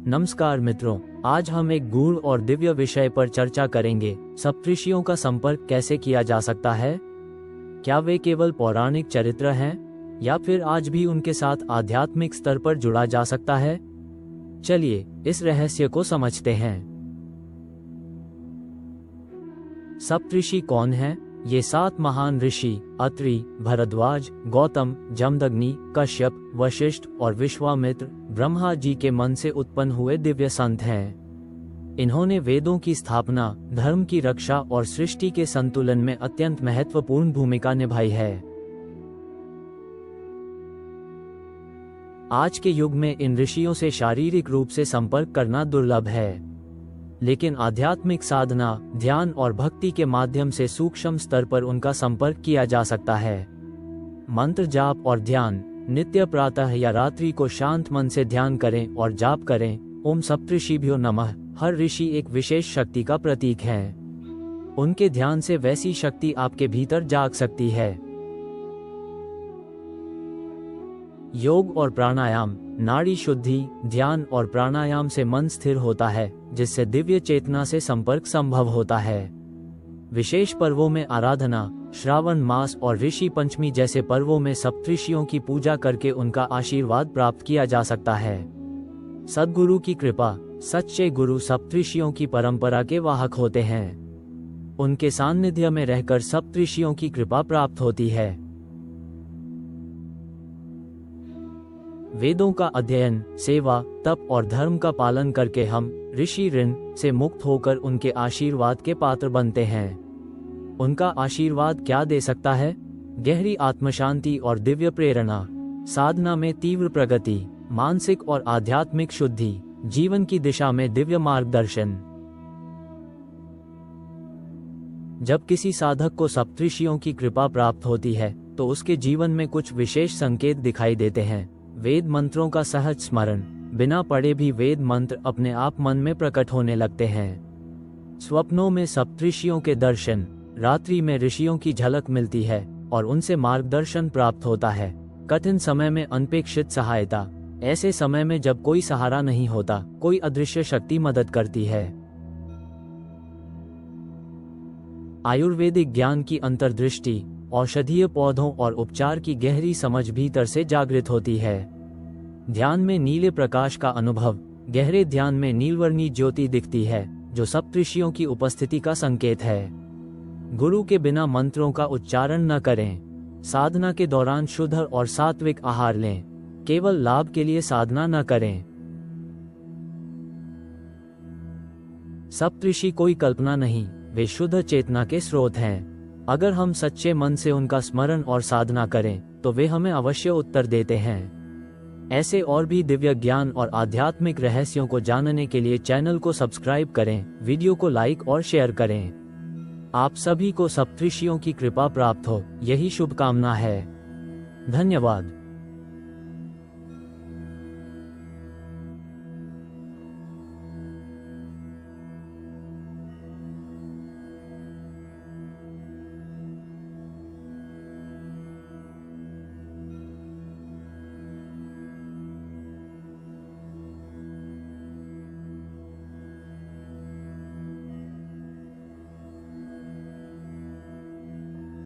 नमस्कार मित्रों, आज हम एक गूढ़ और दिव्य विषय पर चर्चा करेंगे। सप्तऋषियों का संपर्क कैसे किया जा सकता है? क्या वे केवल पौराणिक चरित्र हैं या फिर आज भी उनके साथ आध्यात्मिक स्तर पर जुड़ा जा सकता है? चलिए इस रहस्य को समझते हैं। सप्तऋषि कौन हैं? ये 7 महान ऋषि अत्रि, भरद्वाज, गौतम, जमदग्नि, कश्यप, वशिष्ठ और विश्वामित्र ब्रह्मा जी के मन से उत्पन्न हुए दिव्य संत हैं। इन्होंने वेदों की स्थापना, धर्म की रक्षा और सृष्टि के संतुलन में अत्यंत महत्वपूर्ण भूमिका निभाई है। आज के युग में इन ऋषियों से शारीरिक रूप से संपर्क करना दुर्लभ है, लेकिन आध्यात्मिक साधना, ध्यान और भक्ति के माध्यम से सूक्ष्म स्तर पर उनका संपर्क किया जा सकता है। मंत्र जाप और ध्यान। नित्य प्रातः या रात्रि को शांत मन से ध्यान करें और जाप करें। ओम सप्तऋषिभ्यो नमः। हर ऋषि एक विशेष शक्ति का प्रतीक है। उनके ध्यान से वैसी शक्ति आपके भीतर जाग सकती है। योग और प्राणायाम। नाड़ी शुद्धि, ध्यान और प्राणायाम से मन स्थिर होता है, जिससे दिव्य चेतना से संपर्क संभव होता है। विशेष पर्वों में आराधना, श्रावण मास और ऋषि पंचमी जैसे पर्वों में सप्तऋषियों की पूजा करके उनका आशीर्वाद प्राप्त किया जा सकता है। सद्गुरु की कृपा। सच्चे गुरु सप्तऋषियों की परंपरा के वाहक होते हैं। उनके सान्निध्य में रहकर सप्तऋषियों की कृपा प्राप्त होती है। वेदों का अध्ययन, सेवा, तप और धर्म का पालन करके हम ऋषि ऋण से मुक्त होकर उनके आशीर्वाद के पात्र बनते हैं। उनका आशीर्वाद क्या दे सकता है? गहरी आत्मशांति और दिव्य प्रेरणा, साधना में तीव्र प्रगति, मानसिक और आध्यात्मिक शुद्धि, जीवन की दिशा में दिव्य मार्गदर्शन। जब किसी साधक को सप्तऋषियों की कृपा प्राप्त होती है तो उसके जीवन में कुछ विशेष संकेत दिखाई देते हैं। वेद मंत्रों का सहज स्मरण। बिना पढ़े भी वेद मंत्र अपने आप मन में प्रकट होने लगते हैं। स्वप्नों में सप्तऋषियों के दर्शन। रात्रि में ऋषियों की झलक मिलती है और उनसे मार्गदर्शन प्राप्त होता है। कठिन समय में अनपेक्षित सहायता। ऐसे समय में जब कोई सहारा नहीं होता, कोई अदृश्य शक्ति मदद करती है। आयुर्वेदिक ज्ञान की अंतर्दृष्टि। औषधीय पौधों और उपचार की गहरी समझ भीतर से जागृत होती है। ध्यान में नीले प्रकाश का अनुभव। गहरे ध्यान में नीलवर्णी ज्योति दिखती है, जो सप्तऋषियों की उपस्थिति का संकेत है। गुरु के बिना मंत्रों का उच्चारण न करें। साधना के दौरान शुद्ध और सात्विक आहार लें। केवल लाभ के लिए साधना न करें। सप्तऋषि कोई कल्पना नहीं, वे शुद्ध चेतना के स्रोत हैं। अगर हम सच्चे मन से उनका स्मरण और साधना करें तो वे हमें अवश्य उत्तर देते हैं। ऐसे और भी दिव्य ज्ञान और आध्यात्मिक रहस्यों को जानने के लिए चैनल को सब्सक्राइब करें, वीडियो को लाइक और शेयर करें। आप सभी को सप्तऋषियों की कृपा प्राप्त हो, यही शुभकामना है। धन्यवाद।